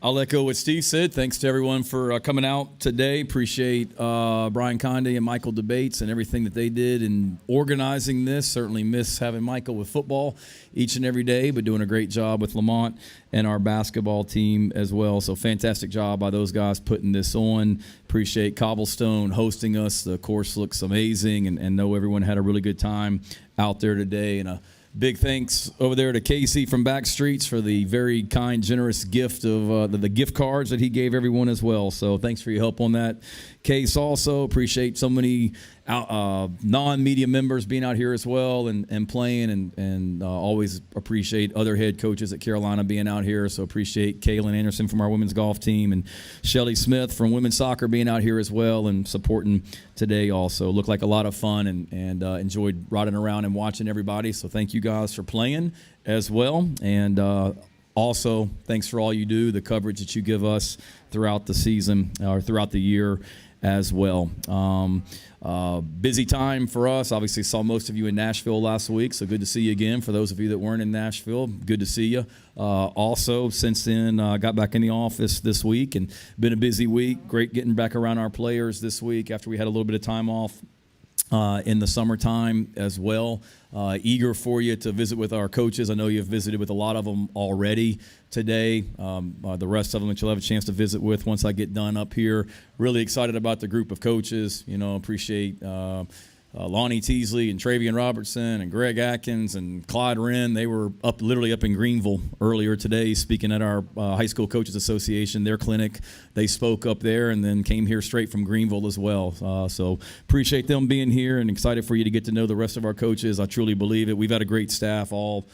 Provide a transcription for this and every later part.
I'll echo what Steve said. Thanks to everyone for coming out today. Appreciate Brian Conde and Michael Debates and everything that they did in organizing this. Certainly miss having Michael with football each and every day, but doing a great job with Lamont and our basketball team as well. So fantastic job by those guys putting this on. Appreciate Cobblestone hosting us. The course looks amazing, and know everyone had a really good time out there today. And a big thanks over there to Casey from Backstreets for the very kind, generous gift of the gift cards that he gave everyone as well. So thanks for your help on that. Case also, appreciate so many non-media members being out here as well and playing, and always appreciate other head coaches at Carolina being out here. So appreciate Kaylin Anderson from our women's golf team and Shelly Smith from women's soccer being out here as well and supporting today also. Looked like a lot of fun and enjoyed riding around and watching everybody. So thank you guys for playing as well. And also, thanks for all you do, the coverage that you give us throughout the season or throughout the year as well. Busy time for us. Obviously saw most of you in Nashville last week, so good to see you again. For those of you that weren't in Nashville, good to see you. Also, since then, got back in the office this week and been a busy week. Great getting back around our players this week after we had a little bit of time off in the summertime as well. Eager for you to visit with our coaches. I know you've visited with a lot of them already today. The rest of them that you'll have a chance to visit with once I get done up here. Really excited about the group of coaches. Appreciate Lonnie Teasley and Travian Robertson and Greg Atkins and Clyde Wren. They were literally up in Greenville earlier today speaking at our High School Coaches Association, their clinic. They spoke up there and then came here straight from Greenville as well. So appreciate them being here and excited for you to get to know the rest of our coaches. I truly believe it. We've had a great staff all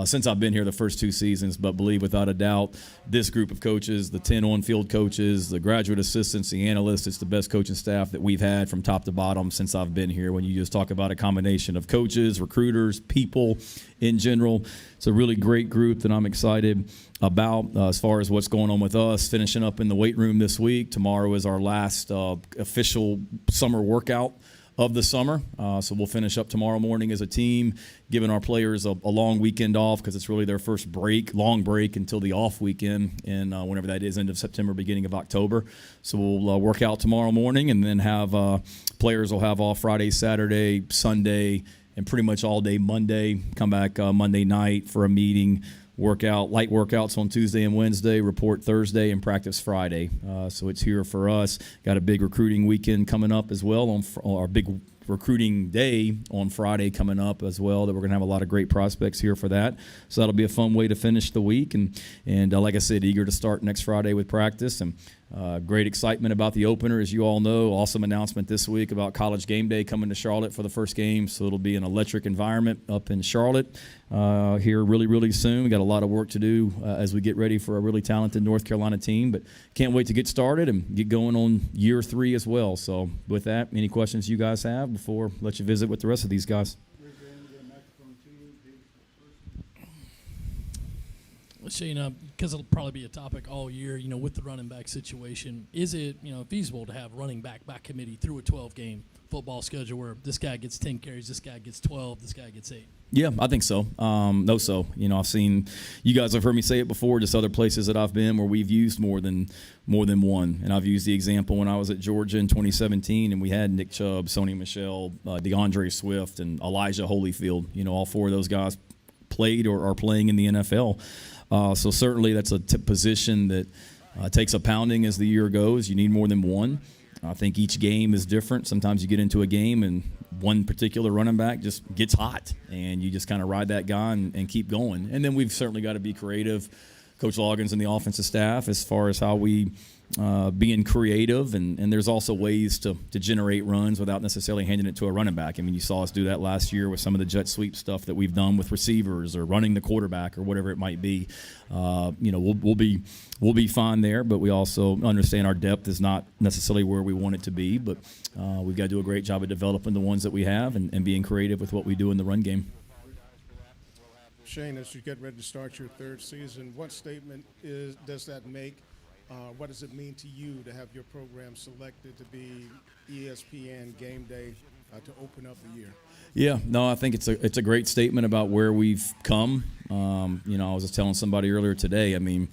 since I've been here the first 2 seasons, but believe without a doubt this group of coaches, the 10 on-field coaches, the graduate assistants, the analysts, it's the best coaching staff that we've had from top to bottom since I've been here. When you just talk about a combination of coaches, recruiters, people in general, it's a really great group that I'm excited about as far as what's going on with us. Finishing up in the weight room this week. Tomorrow is our last official summer workout of the summer. So we'll finish up tomorrow morning as a team, giving our players a long weekend off because it's really their first long break until the off weekend in whenever that is, end of September, beginning of October. So we'll work out tomorrow morning and then have players will have off Friday, Saturday, Sunday, and pretty much all day Monday. Come back Monday night for a meeting. Light workouts on Tuesday and Wednesday, report Thursday, and practice Friday. So it's here for us. Got a big recruiting weekend coming up as well, on our big recruiting day on Friday coming up as well, that we're going to have a lot of great prospects here for that. So that'll be a fun way to finish the week. And like I said, eager to start next Friday with practice. And great excitement about the opener, as you all know. Awesome announcement this week about College Game Day coming to Charlotte for the first game. So it'll be an electric environment up in Charlotte here really, really soon. We got a lot of work to do as we get ready for a really talented North Carolina team, but can't wait to get started and get going on year 3 as well. So with that, any questions you guys have before I let you visit with the rest of these guys? Shane, because it'll probably be a topic all year, with the running back situation, is it, feasible to have running back committee through a 12-game football schedule where this guy gets 10 carries, this guy gets 12, this guy gets 8? Yeah, I think so. I've seen, you guys have heard me say it before, just other places that I've been where we've used more than one. And I've used the example when I was at Georgia in 2017, and we had Nick Chubb, Sony Michel, DeAndre Swift, and Elijah Holyfield. All 4 of those guys played or are playing in the NFL. So certainly that's a position that takes a pounding as the year goes. You need more than one. I think each game is different. Sometimes you get into a game and one particular running back just gets hot, and you just kind of ride that guy and keep going. And then we've certainly got to be creative, Coach Loggins and the offensive staff, as far as how we being creative, and there's also ways to generate runs without necessarily handing it to a running back. I mean, you saw us do that last year with some of the jet sweep stuff that we've done with receivers or running the quarterback or whatever it might be. We'll be fine there, but we also understand our depth is not necessarily where we want it to be. But we've got to do a great job of developing the ones that we have and being creative with what we do in the run game. Shane, as you get ready to start your 3rd season, what statement does that make? What does it mean to you to have your program selected to be ESPN Game Day to open up the year? Yeah, no, I think it's a great statement about where we've come. I was just telling somebody earlier today, I mean,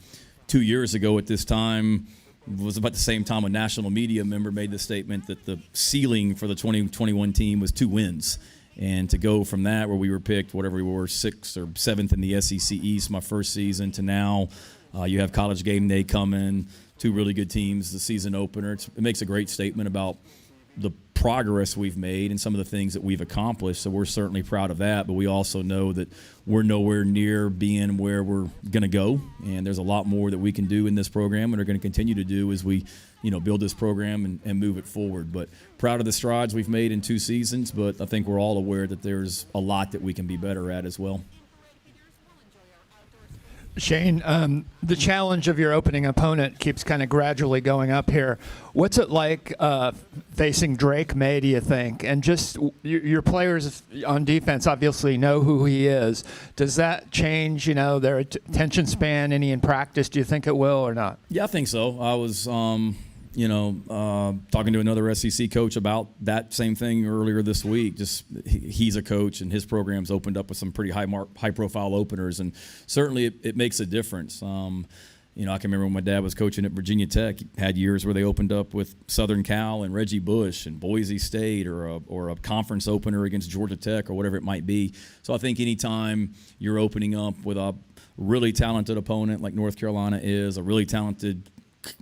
2 years ago at this time, it was about the same time a national media member made the statement that the ceiling for the 2021 team was 2 wins. And to go from that, where we were picked, whatever we were, 6th or 7th in the SEC East my first season, to now you have College Game Day coming, 2 really good teams, the season opener. It makes a great statement about the progress we've made and some of the things that we've accomplished. So we're certainly proud of that, but we also know that we're nowhere near being where we're going to go, and there's a lot more that we can do in this program and are going to continue to do as we build this program and move it forward. But proud of the strides we've made in 2 seasons, but I think we're all aware that there's a lot that we can be better at as well. Shane, the challenge of your opening opponent keeps kind of gradually going up here. What's it like facing Drake May, do you think? And just your players on defense obviously know who he is. Does that change, their attention span any in practice? Do you think it will or not? Yeah, I think so. I was talking to another SEC coach about that same thing earlier this week. Just he's a coach, and his program's opened up with some pretty high-profile openers, and certainly it makes a difference. I can remember when my dad was coaching at Virginia Tech, he had years where they opened up with Southern Cal and Reggie Bush and Boise State, or a conference opener against Georgia Tech or whatever it might be. So I think anytime you're opening up with a really talented opponent like North Carolina is, a really talented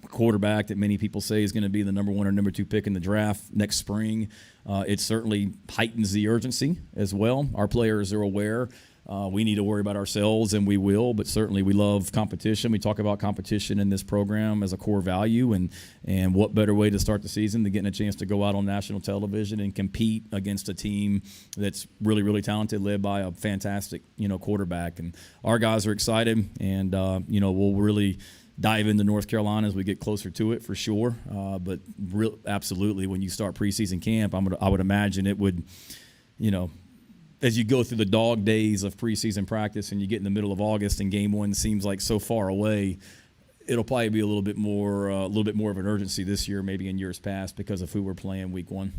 quarterback that many people say is going to be the number 1 or number 2 pick in the draft next spring, it certainly heightens the urgency as well. Our players are aware. We need to worry about ourselves, and we will, but certainly we love competition. We talk about competition in this program as a core value, and what better way to start the season than getting a chance to go out on national television and compete against a team that's really, really talented, led by a fantastic, quarterback. And our guys are excited, and, we'll really dive into North Carolina as we get closer to it for sure. But absolutely, when you start preseason camp, I would imagine it would, as you go through the dog days of preseason practice and you get in the middle of August and game 1 seems like so far away, it'll probably be a little bit more of an urgency this year, maybe in years past, because of who we're playing week 1.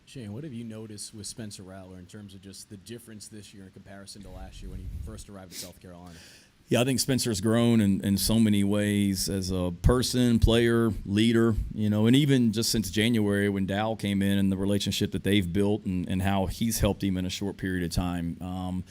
Shane, what have you noticed with Spencer Rattler in terms of just the difference this year in comparison to last year when he first arrived at South Carolina? Yeah, I think Spencer's grown in so many ways as a person, player, leader, and even just since January when Dow came in and the relationship that they've built and how he's helped him in a short period of time.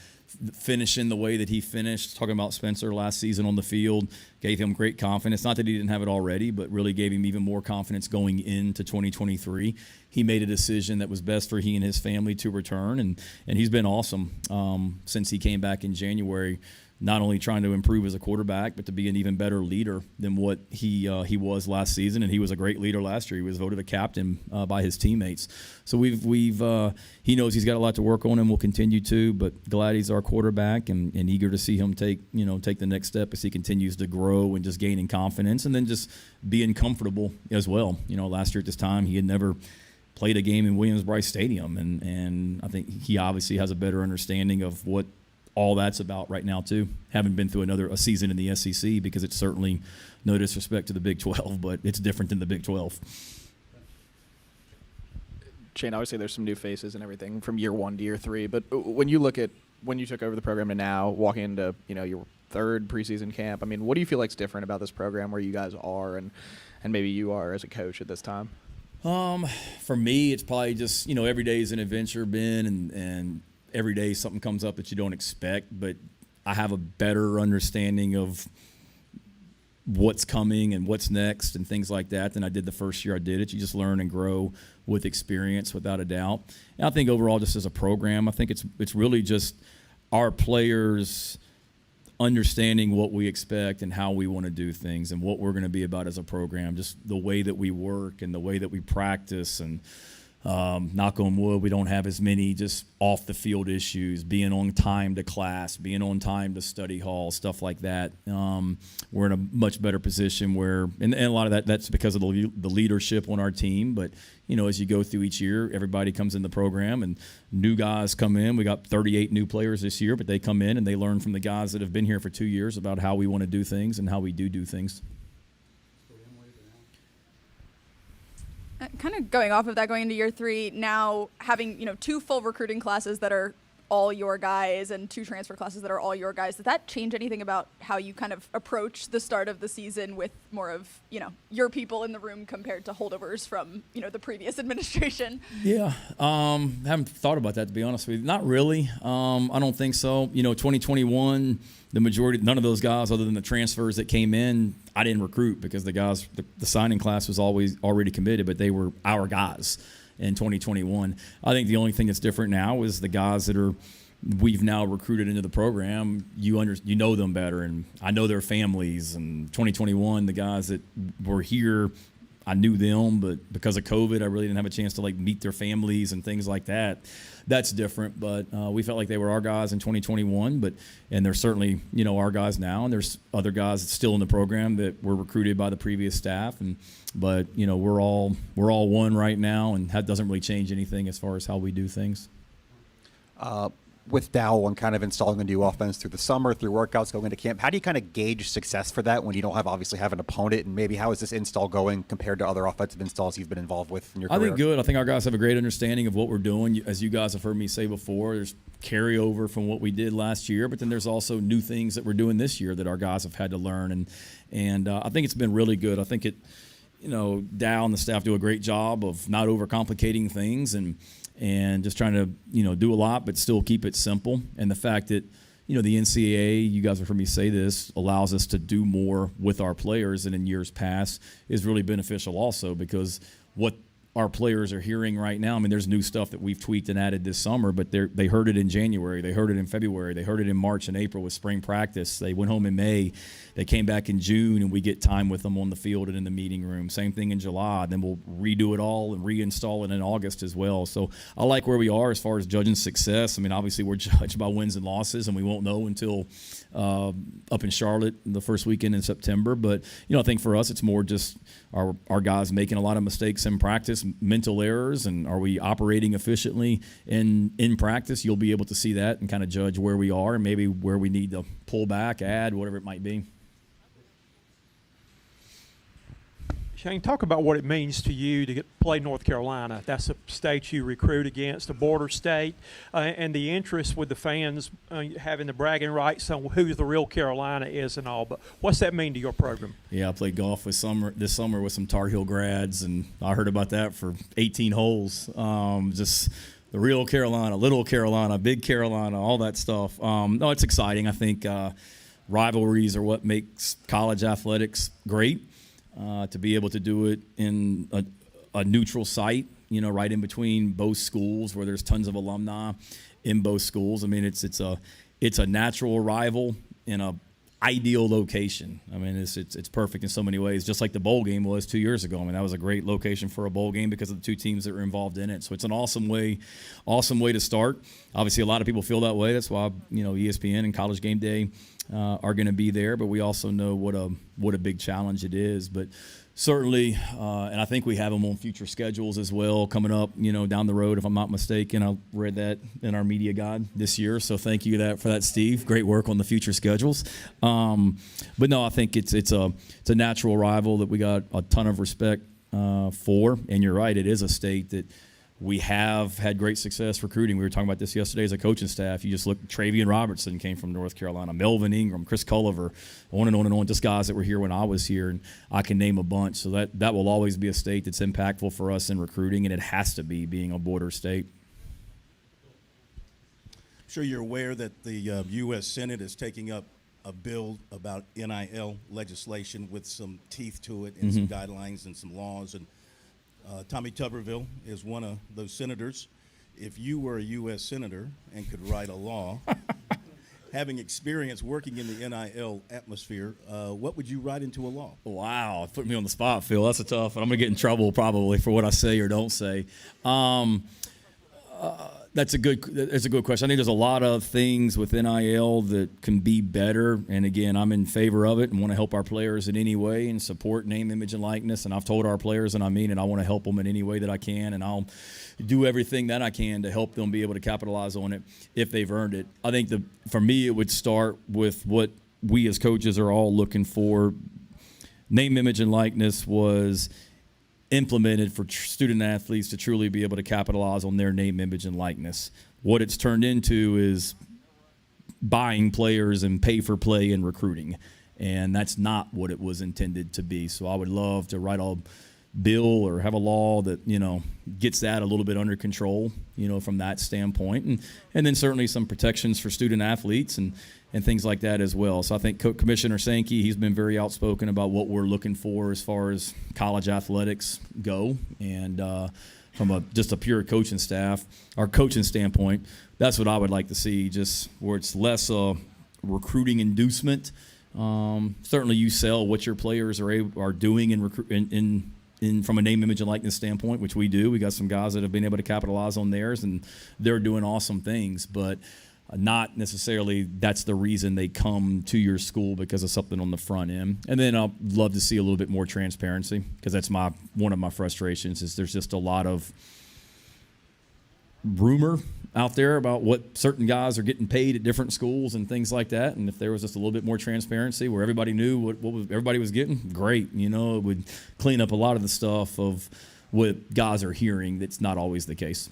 Finishing the way that he finished, talking about Spencer last season on the field, gave him great confidence. Not that he didn't have it already, but really gave him even more confidence going into 2023. He made a decision that was best for he and his family to return, and he's been awesome since he came back in January. Not only trying to improve as a quarterback, but to be an even better leader than what he was last season. And he was a great leader last year. He was voted a captain by his teammates. So he knows he's got a lot to work on and will continue to. But glad he's our quarterback and eager to see him take the next step as he continues to grow and just gaining confidence and then just being comfortable as well. Last year at this time he had never played a game in Williams-Brice Stadium, and I think he obviously has a better understanding of what all that's about right now too. Haven't been through a season in the SEC because it's certainly no disrespect to the Big 12, but it's different than the Big 12. Shane, obviously there's some new faces and everything from year 1 to year 3, but when you look at when you took over the program to now, walking into your 3rd preseason camp, I mean, what do you feel like's different about this program where you guys are and maybe you are as a coach at this time? For me, it's probably just every day is an adventure, Ben, and every day something comes up that you don't expect, but I have a better understanding of what's coming and what's next and things like that than I did the first year I did it. You just learn and grow with experience, without a doubt. And I think overall, just as a program, I think it's really just our players understanding what we expect and how we want to do things and what we're going to be about as a program, just the way that we work and the way that we practice, and knock on wood, we don't have as many just off the field issues, being on time to class, being on time to study hall, stuff like that. We're in a much better position where, and a lot of that's because of the leadership on our team. But, as you go through each year, everybody comes in the program and new guys come in. We got 38 new players this year, but they come in and they learn from the guys that have been here for 2 years about how we want to do things and how we do things. Kind of going off of that, going into year 3, now having 2 full recruiting classes that are all your guys and 2 transfer classes that are all your guys, does that change anything about how you kind of approach the start of the season with more of, your people in the room compared to holdovers from, the previous administration? Yeah, haven't thought about that, to be honest with you. Not really. I don't think so. 2021, the majority, none of those guys, other than the transfers that came in, I didn't recruit because the guys, the signing class was always already committed, but they were our guys in 2021. I think the only thing that's different now is the guys that we've now recruited into the program. You know them better, and I know their families. And 2021, the guys that were here, I knew them, but because of COVID, I really didn't have a chance to meet their families and things like that. That's different, but we felt like they were our guys in 2021. And they're certainly our guys now, and there's other guys still in the program that were recruited by the previous staff. But we're all one right now, and that doesn't really change anything as far as how we do things. With Dowell and kind of installing a new offense through the summer, through workouts, going into camp, how do you kind of gauge success for that when you don't have an opponent? And maybe how is this install going compared to other offensive installs you've been involved with in your career? I think good. I think our guys have a great understanding of what we're doing. As you guys have heard me say before, there's carryover from what we did last year, but then there's also new things that we're doing this year that our guys have had to learn. And I think it's been really good. I think Dow and the staff do a great job of not overcomplicating things and just trying to, do a lot but still keep it simple. And the fact that, the NCAA, you guys have heard me say this, allows us to do more with our players than in years past is really beneficial also, because what our players are hearing right now, there's new stuff that we've tweaked and added this summer, but they heard it in January, they heard it in February, they heard it in March and April with spring practice. They went home in May, they came back in June, and we get time with them on the field and in the meeting room. Same thing in July. Then we'll redo it all and reinstall it in August as well. So I like where we are as far as judging success. Obviously we're judged by wins and losses, and we won't know until up in Charlotte the first weekend in September. But I think for us it's more just our guys making a lot of mistakes in practice, mental errors, and are we operating efficiently in practice? You'll be able to see that and kind of judge where we are and maybe where we need to pull back, add, whatever it might be. Shane, talk about what it means to you to play North Carolina. That's a state you recruit against, a border state, and the interest with the fans having the bragging rights on who the real Carolina is and all. But what's that mean to your program? Yeah, I played golf this summer with some Tar Heel grads, and I heard about that for 18 holes. Just the real Carolina, little Carolina, big Carolina, all that stuff. No, it's exciting. I think rivalries are what makes college athletics great. To be able to do it in a neutral site, right in between both schools where there's tons of alumni in both schools. It's a natural rival in a ideal location. It's perfect in so many ways, just like the bowl game was 2 years ago. That was a great location for a bowl game because of the two teams that were involved in it. So it's an awesome way to start. Obviously, a lot of people feel that way. That's why ESPN and College Game Day are going to be there, but we also know what a big challenge it is. But certainly, and I think we have them on future schedules as well coming up, down the road, if I'm not mistaken. I read that in our media guide this year, so thank you for that, Steve. Great work on the future schedules. But no, I think it's a natural rival that we got a ton of respect for. And you're right, it is a state that we have had great success recruiting. We were talking about this yesterday as a coaching staff. You just look, Travian Robertson came from North Carolina, Melvin Ingram, Chris Culliver, on and on and on, just guys that were here when I was here, and I can name a bunch. So that will always be a state that's impactful for us in recruiting, and it has to be, being a border state. I'm sure you're aware that the U.S. Senate is taking up a bill about NIL legislation with some teeth to it and some guidelines and some laws. And Tommy Tuberville is one of those senators. If you were a U.S. senator and could write a law, having experience working in the NIL atmosphere, what would you write into a law? Wow, put me on the spot, Phil. That's a tough one. I'm going to get in trouble probably for what I say or don't say. That's a good question. I think there's a lot of things with NIL that can be better. And again, I'm in favor of it and want to help our players in any way and support name, image, and likeness. And I've told our players, and I mean it, I want to help them in any way that I can. And I'll do everything that I can to help them be able to capitalize on it if they've earned it. I think for me, it would start with what we as coaches are all looking for. Name, image, and likeness was implemented for student athletes to truly be able to capitalize on their name, image, and likeness. what it's turned into is buying players and pay for play and recruiting. And that's not what it was intended to be. So I would love to write a bill or have a law that, gets that a little bit under control, from that standpoint. And then certainly some protections for student athletes and things like that as well. So I think Commissioner Sankey, he's been very outspoken about what we're looking for as far as college athletics go. And from just a pure coaching staff, our coaching standpoint, that's what I would like to see, just where it's less recruiting inducement. Certainly you sell what your players are doing in from a name, image, and likeness standpoint, which we do. We got some guys that have been able to capitalize on theirs, and they're doing awesome things, but not necessarily that's the reason they come to your school because of something on the front end. And then I'd love to see a little bit more transparency, because that's one of my frustrations is there's just a lot of rumor out there about what certain guys are getting paid at different schools and things like that. And if there was just a little bit more transparency where everybody knew what everybody was getting, great. It would clean up a lot of the stuff of what guys are hearing that's not always the case.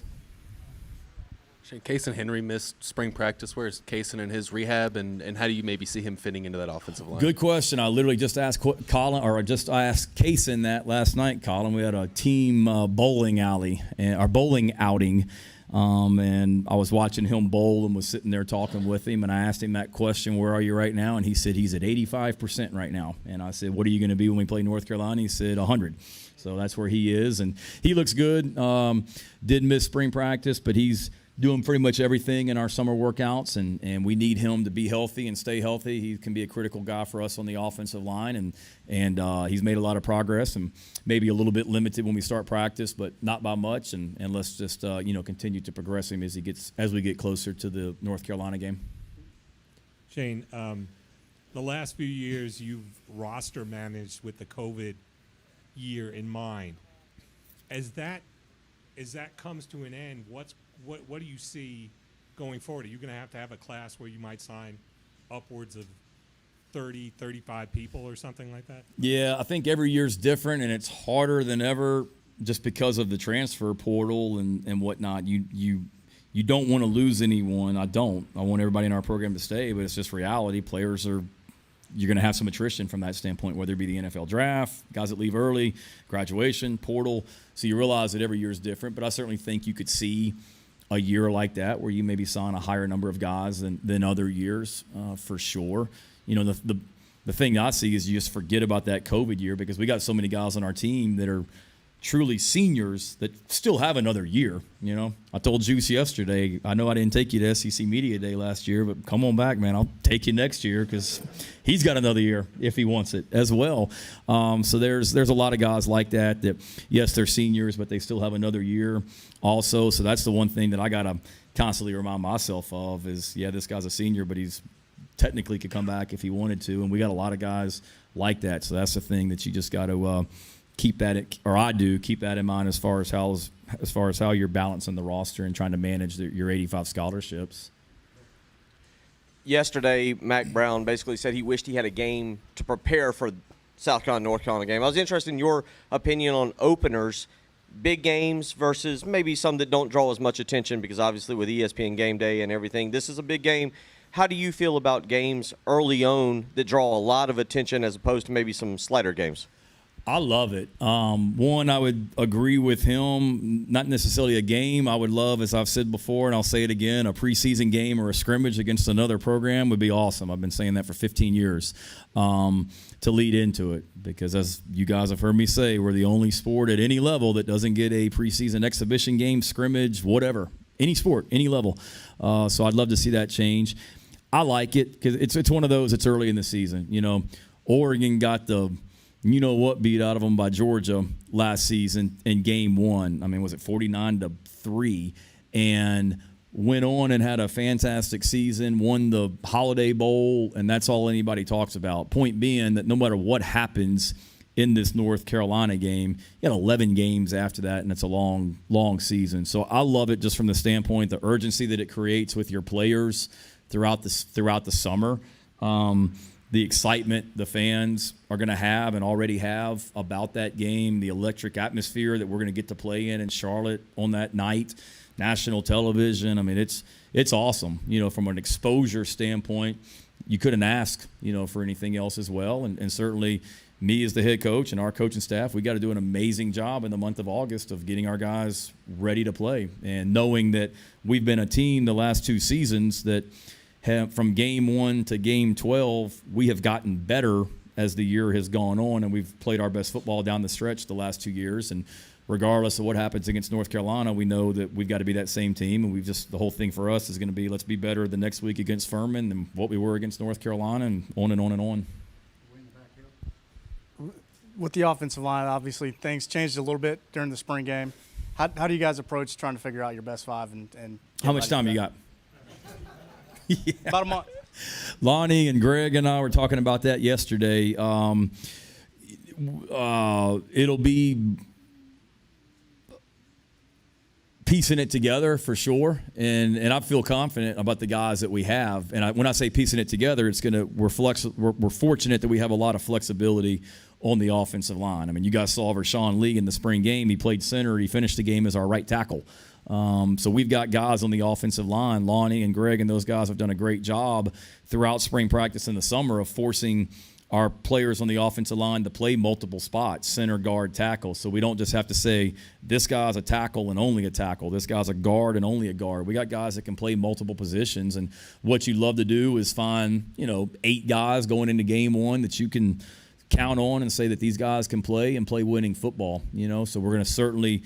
Cason Henry missed spring practice. Where's Cason in his rehab, and how do you maybe see him fitting into that offensive line? Good question. I literally just asked Colin, or I asked Cason that last night, Colin. We had a team bowling outing, and I was watching him bowl and was sitting there talking with him, and I asked him that question, where are you right now? And he said he's at 85% right now. And I said, what are you going to be when we play North Carolina? He said 100. So that's where he is, and he looks good. Did miss spring practice, but he's doing pretty much everything in our summer workouts, and we need him to be healthy and stay healthy. He can be a critical guy for us on the offensive line, and he's made a lot of progress, and maybe a little bit limited when we start practice, but not by much. And let's just continue to progress him as we get closer to the North Carolina game. Shane, the last few years you've roster managed with the COVID year in mind. As that comes to an end, what do you see going forward? Are you going to have a class where you might sign upwards of 30, 35 people or something like that? Yeah, I think every year's different, and it's harder than ever just because of the transfer portal and whatnot. You don't want to lose anyone. I want everybody in our program to stay, but it's just reality. You're going to have some attrition from that standpoint, whether it be the NFL draft, guys that leave early, graduation, portal. So you realize that every year is different, but I certainly think you could see a year like that where you maybe sign a higher number of guys than other years, for sure. The thing I see is you just forget about that COVID year, because we got so many guys on our team that are truly seniors that still have another year. I told Juice yesterday, I know I didn't take you to SEC Media Day last year, but come on back, man. I'll take you next year, because he's got another year if he wants it as well. So there's a lot of guys like that, yes, they're seniors, but they still have another year also. So that's the one thing that I got to constantly remind myself of is, yeah, this guy's a senior, but he's technically could come back if he wanted to. And we got a lot of guys like that. So that's the thing that you just got to keep that in mind as far as how you're balancing the roster and trying to manage your 85 scholarships. Yesterday, Mac Brown basically said he wished he had a game to prepare for South Carolina North Carolina game. I was interested in your opinion on openers, big games versus maybe some that don't draw as much attention, because obviously with ESPN Game Day and everything, this is a big game. How do you feel about games early on that draw a lot of attention as opposed to maybe some slighter games? I love it. One, I would agree with him, not necessarily a game. I would love, as I've said before, and I'll say it again, a preseason game or a scrimmage against another program would be awesome. I've been saying that for 15 years to lead into it, because as you guys have heard me say, we're the only sport at any level that doesn't get a preseason exhibition game, scrimmage, whatever, any sport, any level. So I'd love to see that change. I like it because it's one of those, it's early in the season. Oregon got the beat out of them by Georgia last season in game one. I mean, was it 49-3? And went on and had a fantastic season, won the Holiday Bowl, and that's all anybody talks about. Point being that no matter what happens in this North Carolina game, you got 11 games after that, and it's a long, long season. So I love it just from the standpoint, the urgency that it creates with your players throughout the summer. The excitement the fans are going to have and already have about that game, the electric atmosphere that we're going to get to play in Charlotte on that night. national television. I mean, it's awesome. From an exposure standpoint, you couldn't ask, for anything else as well. And certainly me as the head coach and our coaching staff, we got to do an amazing job in the month of August of getting our guys ready to play, and knowing that we've been a team the last 2 seasons that have, from game 1 to game 12, we have gotten better as the year has gone on, and we've played our best football down the stretch the last 2 years. And regardless of what happens against North Carolina, we know that we've got to be that same team, and the whole thing for us is going to be, let's be better the next week against Furman than what we were against North Carolina, and on and on and on. With the offensive line, obviously things changed a little bit during the spring game. How do you guys approach trying to figure out your best 5 and how much time you got? Yeah. About a month. Lonnie and Greg and I were talking about that yesterday. It'll be piecing it together for sure, and I feel confident about the guys that we have. And when I say piecing it together, we're fortunate that we have a lot of flexibility on the offensive line. I mean, you guys saw Rashawn Lee in the spring game. He played center. He finished the game as our right tackle. So we've got guys on the offensive line. Lonnie and Greg and those guys have done a great job throughout spring practice in the summer of forcing our players on the offensive line to play multiple spots, center, guard, tackle. So we don't just have to say, this guy's a tackle and only a tackle. This guy's a guard and only a guard. We got guys that can play multiple positions. And what you love to do is find, 8 guys going into game 1 that you can count on and say that these guys can play and play winning football. So we're going to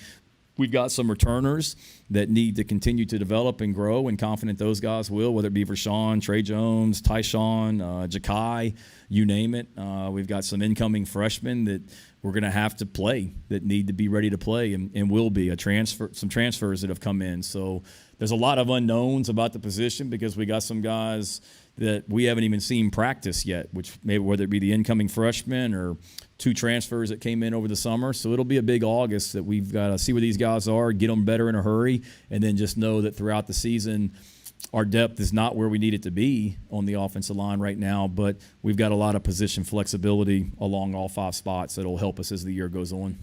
we've got some returners that need to continue to develop and grow, and confident those guys will, whether it be Rashawn, Trey Jones, Tyshawn, Ja'Kai, you name it. We've got some incoming freshmen that we're going to have to play, that need to be ready to play, and will be some transfers that have come in. So there's a lot of unknowns about the position because we got some guys that we haven't even seen practice yet, which maybe whether it be the incoming freshmen or 2 transfers that came in over the summer. So it'll be a big August that we've got to see where these guys are, get them better in a hurry, and then just know that throughout the season our depth is not where we need it to be on the offensive line right now, but we've got a lot of position flexibility along all 5 spots that will help us as the year goes on.